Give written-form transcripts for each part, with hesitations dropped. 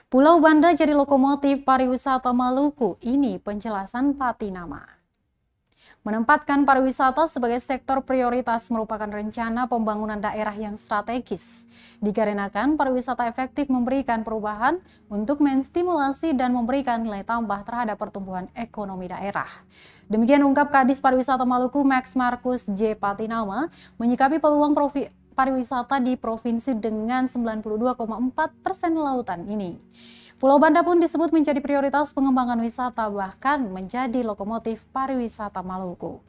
Pulau Banda jadi lokomotif pariwisata Maluku, ini penjelasan Patinama. Menempatkan pariwisata sebagai sektor prioritas merupakan rencana pembangunan daerah yang strategis. Dikarenakan pariwisata efektif memberikan perubahan untuk menstimulasi dan memberikan nilai tambah terhadap pertumbuhan ekonomi daerah. Demikian ungkap Kadis Pariwisata Maluku Max Marcus J. Patinama menyikapi peluang pariwisata di provinsi dengan 92,4% lautan ini. Pulau Banda pun disebut menjadi prioritas pengembangan wisata, bahkan menjadi lokomotif pariwisata Maluku.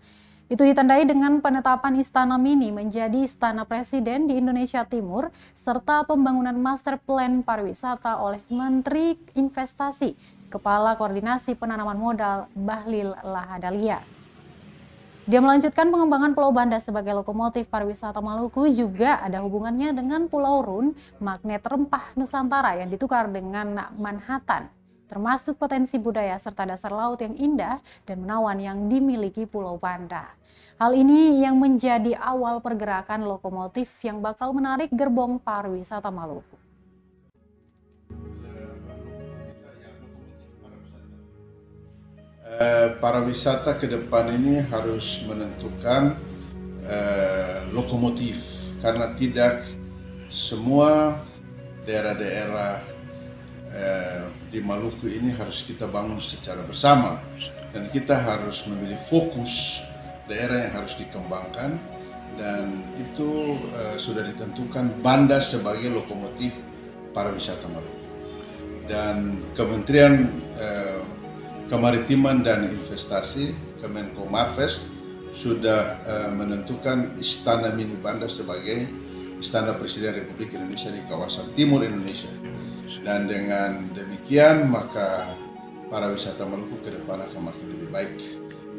Itu ditandai dengan penetapan Istana Mini menjadi Istana Presiden di Indonesia Timur, serta pembangunan master plan pariwisata oleh Menteri Investasi, Kepala Koordinasi Penanaman Modal Bahlil Lahadalia. Dia melanjutkan pengembangan Pulau Banda sebagai lokomotif pariwisata Maluku juga ada hubungannya dengan Pulau Rune, magnet rempah Nusantara yang ditukar dengan Manhattan, termasuk potensi budaya serta dasar laut yang indah dan menawan yang dimiliki Pulau Banda. Hal ini yang menjadi awal pergerakan lokomotif yang bakal menarik gerbong pariwisata Maluku. Pariwisata ke depan ini harus menentukan lokomotif, karena tidak semua daerah-daerah di Maluku ini harus kita bangun secara bersama, dan kita harus memilih fokus daerah yang harus dikembangkan, dan itu sudah ditentukan Banda sebagai lokomotif pariwisata Maluku. Dan Kementerian Kemaritiman dan Investasi, Kemenko Marves, sudah menentukan Istana Mini Banda sebagai Istana Presiden Republik Indonesia di kawasan timur Indonesia. Dan dengan demikian maka pariwisata Maluku ke depan akan makin lebih baik.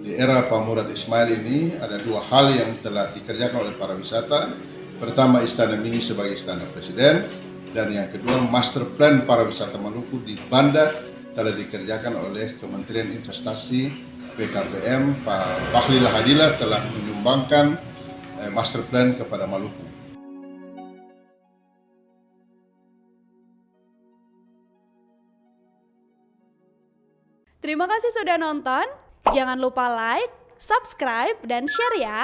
Di era Pak Murad Ismail ini ada dua hal yang telah dikerjakan oleh pariwisata. Pertama, Istana Mini sebagai Istana Presiden, dan yang kedua, Master Plan Pariwisata Maluku di Banda telah dikerjakan oleh Kementerian Investasi, BKPM. Pak Bahlil Lahadalia telah menyumbangkan Master Plan kepada Maluku. Terima kasih sudah nonton. Jangan lupa like, subscribe, dan share ya.